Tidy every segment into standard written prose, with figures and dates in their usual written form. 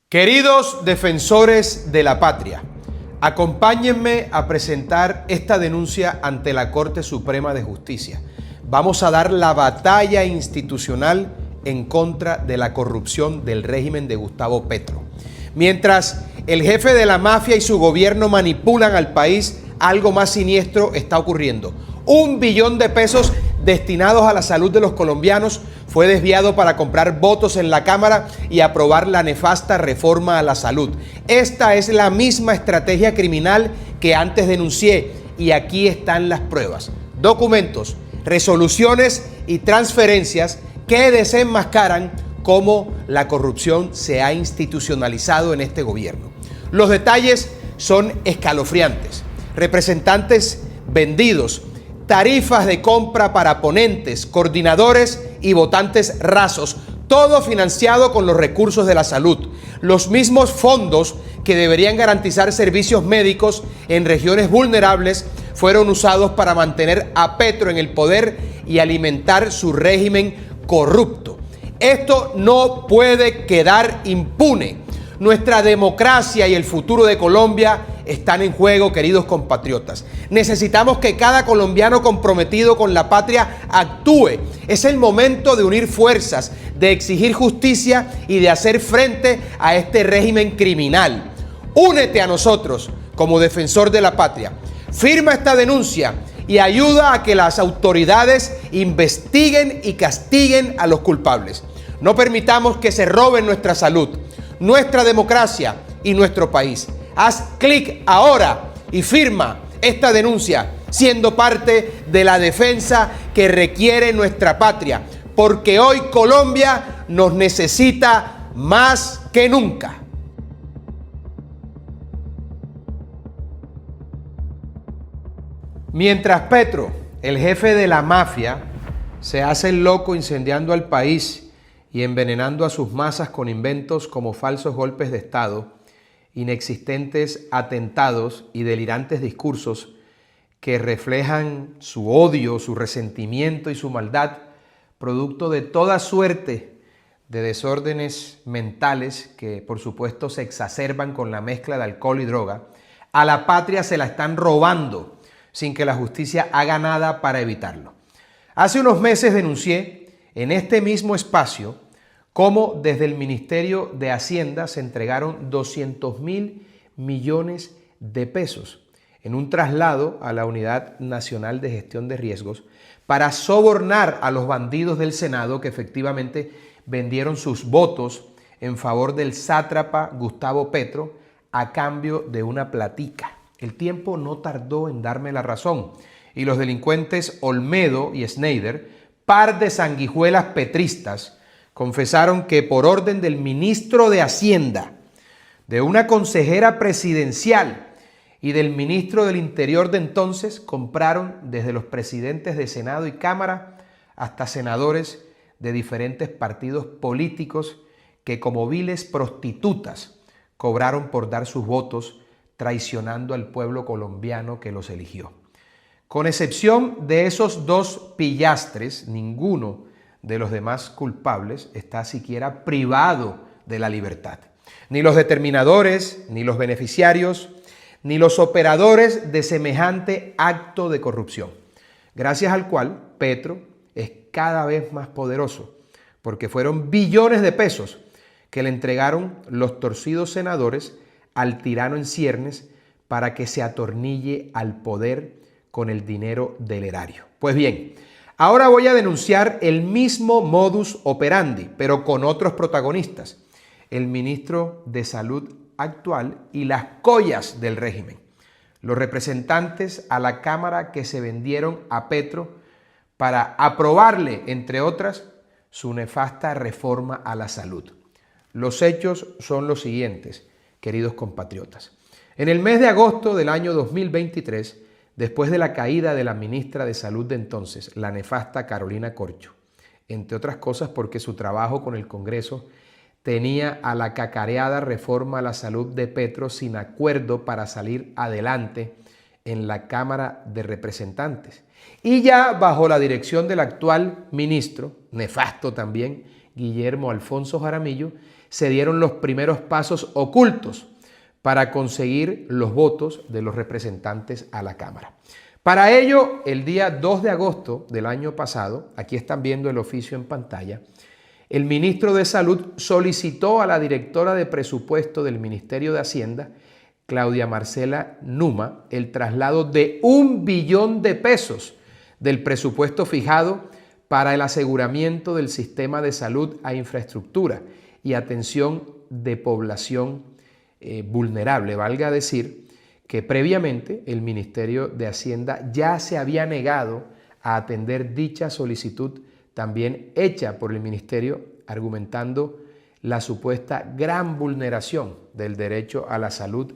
Queridos defensores de la patria, acompáñenme a presentar esta denuncia ante la Corte Suprema de Justicia. Vamos a dar la batalla institucional en contra de la corrupción del régimen de Gustavo Petro. Mientras el jefe de la mafia y su gobierno manipulan al país, algo más siniestro está ocurriendo. 1 billón de pesos destinados a la salud de los colombianos fue desviado para comprar votos en la Cámara y aprobar la nefasta reforma a la salud. Esta es la misma estrategia criminal que antes denuncié y aquí están las pruebas, documentos, resoluciones y transferencias que desenmascaran cómo la corrupción se ha institucionalizado en este gobierno. Los detalles son escalofriantes. Representantes vendidos, tarifas de compra para ponentes, coordinadores y votantes rasos, todo financiado con los recursos de la salud. Los mismos fondos que deberían garantizar servicios médicos en regiones vulnerables fueron usados para mantener a Petro en el poder y alimentar su régimen corrupto. Esto no puede quedar impune. Nuestra democracia y el futuro de Colombia están en juego, queridos compatriotas. Necesitamos que cada colombiano comprometido con la patria actúe. Es el momento de unir fuerzas, de exigir justicia y de hacer frente a este régimen criminal. Únete a nosotros como defensor de la patria. Firma esta denuncia y ayuda a que las autoridades investiguen y castiguen a los culpables. No permitamos que se roben nuestra salud, nuestra democracia y nuestro país. Haz clic ahora y firma esta denuncia, siendo parte de la defensa que requiere nuestra patria, porque hoy Colombia nos necesita más que nunca. Mientras Petro, el jefe de la mafia, se hace el loco incendiando al país y envenenando a sus masas con inventos como falsos golpes de Estado, inexistentes atentados y delirantes discursos que reflejan su odio, su resentimiento y su maldad, producto de toda suerte de desórdenes mentales que por supuesto se exacerban con la mezcla de alcohol y droga, a la patria se la están robando sin que la justicia haga nada para evitarlo. Hace unos meses denuncié en este mismo espacio cómo desde el Ministerio de Hacienda se entregaron 200.000 millones de pesos en un traslado a la Unidad Nacional de Gestión de Riesgos para sobornar a los bandidos del Senado que efectivamente vendieron sus votos en favor del sátrapa Gustavo Petro a cambio de una platica. El tiempo no tardó en darme la razón y los delincuentes Olmedo y Schneider, par de sanguijuelas petristas, confesaron que por orden del ministro de Hacienda, de una consejera presidencial y del ministro del Interior de entonces, compraron desde los presidentes de Senado y Cámara hasta senadores de diferentes partidos políticos que como viles prostitutas cobraron por dar sus votos, traicionando al pueblo colombiano que los eligió. Con excepción de esos 2 pillastres, ninguno de los demás culpables está siquiera privado de la libertad. Ni los determinadores, ni los beneficiarios, ni los operadores de semejante acto de corrupción, gracias al cual Petro es cada vez más poderoso, porque fueron billones de pesos que le entregaron los torcidos senadores al tirano en ciernes para que se atornille al poder con el dinero del erario. Pues bien, ahora voy a denunciar el mismo modus operandi, pero con otros protagonistas, el ministro de Salud actual y las collas del régimen, los representantes a la Cámara que se vendieron a Petro para aprobarle, entre otras, su nefasta reforma a la salud. Los hechos son los siguientes, queridos compatriotas. En el mes de agosto del año 2023, después de la caída de la ministra de Salud de entonces, la nefasta Carolina Corcho, entre otras cosas porque su trabajo con el Congreso tenía a la cacareada reforma a la salud de Petro sin acuerdo para salir adelante en la Cámara de Representantes. Y ya bajo la dirección del actual ministro, nefasto también, Guillermo Alfonso Jaramillo, se dieron los primeros pasos ocultos para conseguir los votos de los representantes a la Cámara. Para ello, el día 2 de agosto del año pasado, aquí están viendo el oficio en pantalla, el ministro de Salud solicitó a la directora de presupuesto del Ministerio de Hacienda, Claudia Marcela Numa, el traslado de 1 billón de pesos del presupuesto fijado para el aseguramiento del sistema de salud a infraestructura y atención de población vulnerable. Valga decir que previamente el Ministerio de Hacienda ya se había negado a atender dicha solicitud también hecha por el Ministerio, argumentando la supuesta gran vulneración del derecho a la salud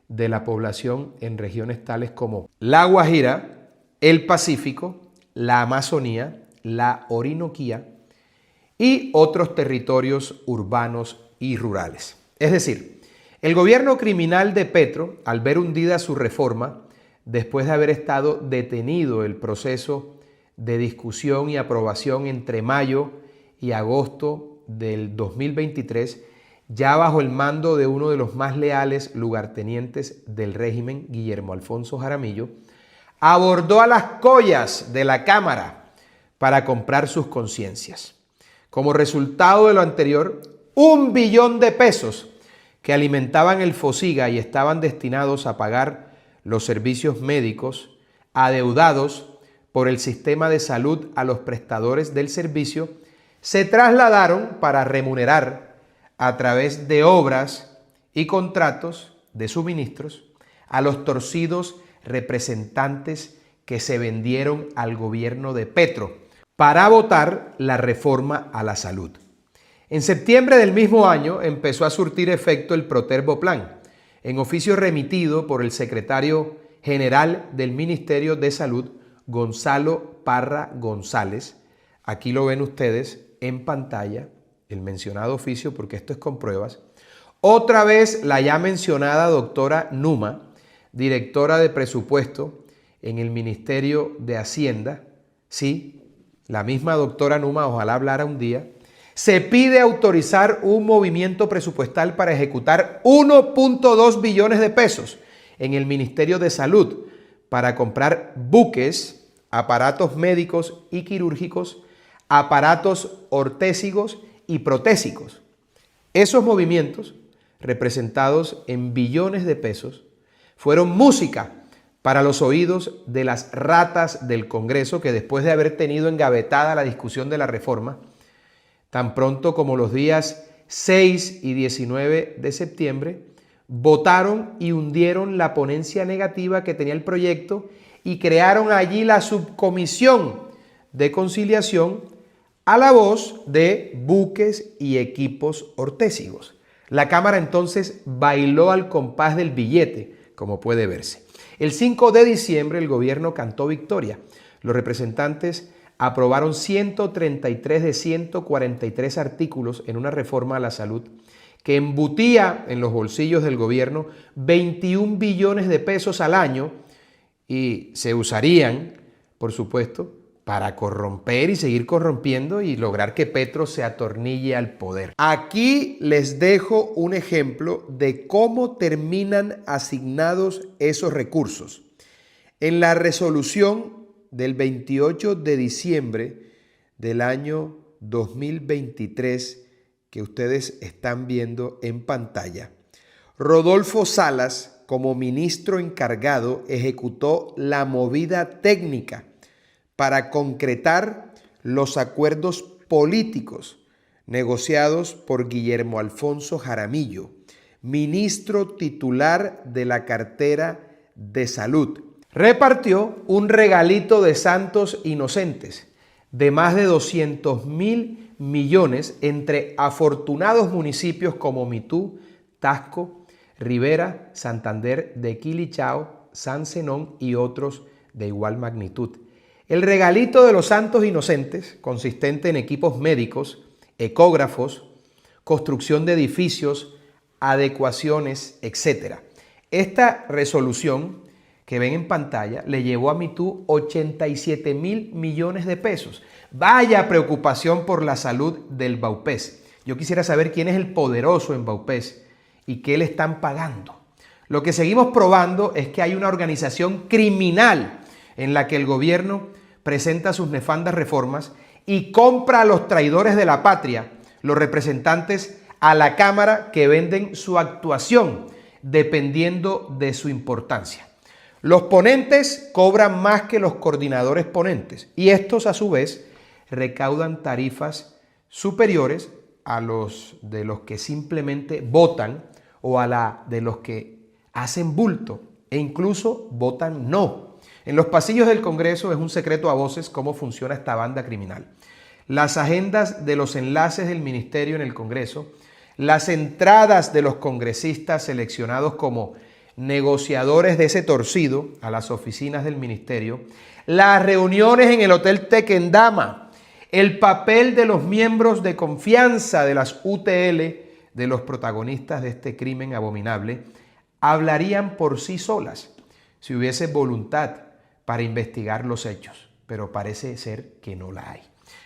de la población en regiones tales como La Guajira, el Pacífico, la Amazonía, la Orinoquía y otros territorios urbanos y rurales. Es decir, el gobierno criminal de Petro, al ver hundida su reforma, después de haber estado detenido el proceso de discusión y aprobación entre mayo y agosto del 2023, ya bajo el mando de uno de los más leales lugartenientes del régimen, Guillermo Alfonso Jaramillo, abordó a las collas de la Cámara para comprar sus conciencias. Como resultado de lo anterior, 1 billón de pesos que alimentaban el FOSIGA y estaban destinados a pagar los servicios médicos adeudados por el sistema de salud a los prestadores del servicio, se trasladaron para remunerar a través de obras y contratos de suministros a los torcidos representantes que se vendieron al gobierno de Petro para votar la reforma a la salud. En septiembre del mismo año empezó a surtir efecto el Protervo Plan, en oficio remitido por el secretario general del Ministerio de Salud, Gonzalo Parra González. Aquí lo ven ustedes en pantalla, el mencionado oficio, porque esto es con pruebas. Otra vez la ya mencionada doctora Numa, directora de presupuesto en el Ministerio de Hacienda. Sí, la misma doctora Numa, ojalá hablara un día. Se pide autorizar un movimiento presupuestal para ejecutar 1.2 billones de pesos en el Ministerio de Salud para comprar buques, aparatos médicos y quirúrgicos, aparatos ortésicos y protésicos. Esos movimientos, representados en billones de pesos, fueron música para los oídos de las ratas del Congreso que, después de haber tenido engavetada la discusión de la reforma, tan pronto como los días 6 y 19 de septiembre, votaron y hundieron la ponencia negativa que tenía el proyecto y crearon allí la subcomisión de conciliación a la voz de buques y equipos ortésicos. La Cámara entonces bailó al compás del billete, como puede verse. El 5 de diciembre el gobierno cantó victoria. Los representantes aprobaron 133 de 143 artículos en una reforma a la salud que embutía en los bolsillos del gobierno 21 billones de pesos al año y se usarían, por supuesto, para corromper y seguir corrompiendo y lograr que Petro se atornille al poder. Aquí les dejo un ejemplo de cómo terminan asignados esos recursos. En la resolución del 28 de diciembre del año 2023 que ustedes están viendo en pantalla, Rodolfo Salas, como ministro encargado, ejecutó la movida técnica para concretar los acuerdos políticos negociados por Guillermo Alfonso Jaramillo, ministro titular de la cartera de Salud. Repartió un regalito de santos inocentes de más de 200.000 millones entre afortunados municipios como Mitú, Tasco, Rivera, Santander, de Quilichao, San Zenón y otros de igual magnitud. El regalito de los santos inocentes, consistente en equipos médicos, ecógrafos, construcción de edificios, adecuaciones, etc. Esta resolución que ven en pantalla le llevó a Mitú 87.000 millones de pesos. Vaya preocupación por la salud del Baupés. Yo quisiera saber quién es el poderoso en Vaupés y qué le están pagando. Lo que seguimos probando es que hay una organización criminal en la que el gobierno presenta sus nefandas reformas y compra a los traidores de la patria, los representantes a la Cámara, que venden su actuación dependiendo de su importancia. Los ponentes cobran más que los coordinadores ponentes y estos a su vez recaudan tarifas superiores a los de los que simplemente votan o a la de los que hacen bulto e incluso votan no. En los pasillos del Congreso es un secreto a voces cómo funciona esta banda criminal. Las agendas de los enlaces del ministerio en el Congreso, las entradas de los congresistas seleccionados como negociadores de ese torcido a las oficinas del ministerio, las reuniones en el Hotel Tequendama, el papel de los miembros de confianza de las UTL, de los protagonistas de este crimen abominable, hablarían por sí solas si hubiese voluntad para investigar los hechos, pero parece ser que no la hay.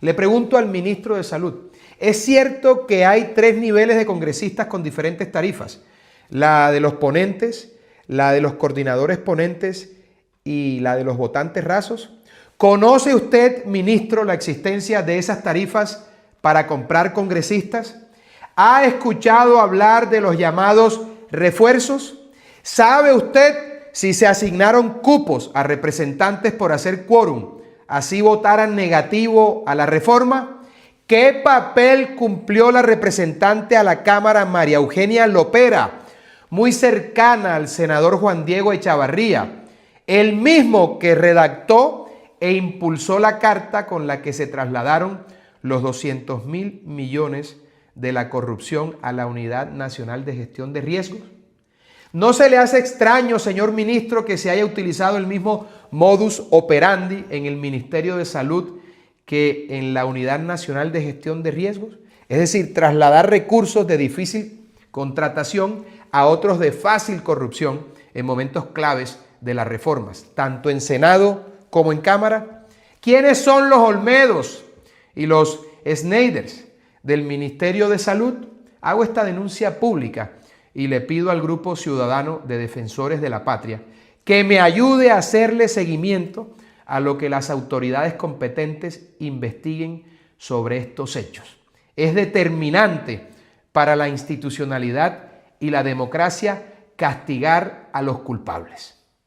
Le pregunto al ministro de Salud, ¿es cierto que hay 3 niveles de congresistas con diferentes tarifas? La de los ponentes, la de los coordinadores ponentes y la de los votantes rasos. ¿Conoce usted, ministro, la existencia de esas tarifas para comprar congresistas? ¿Ha escuchado hablar de los llamados refuerzos? ¿Sabe usted si se asignaron cupos a representantes por hacer quórum, así votaran negativo a la reforma? ¿Qué papel cumplió la representante a la Cámara María Eugenia Lopera, muy cercana al senador Juan Diego Echavarría, el mismo que redactó e impulsó la carta con la que se trasladaron los 200.000 millones de la corrupción a la Unidad Nacional de Gestión de Riesgos? ¿No se le hace extraño, señor ministro, que se haya utilizado el mismo modus operandi en el Ministerio de Salud que en la Unidad Nacional de Gestión de Riesgos? Es decir, trasladar recursos de difícil contratación a otros de fácil corrupción en momentos claves de las reformas, tanto en Senado como en Cámara. ¿Quiénes son los Olmedos y los Schneiders del Ministerio de Salud? Hago esta denuncia pública y le pido al Grupo Ciudadano de Defensores de la Patria que me ayude a hacerle seguimiento a lo que las autoridades competentes investiguen sobre estos hechos. Es determinante para la institucionalidad y la democracia castigar a los culpables.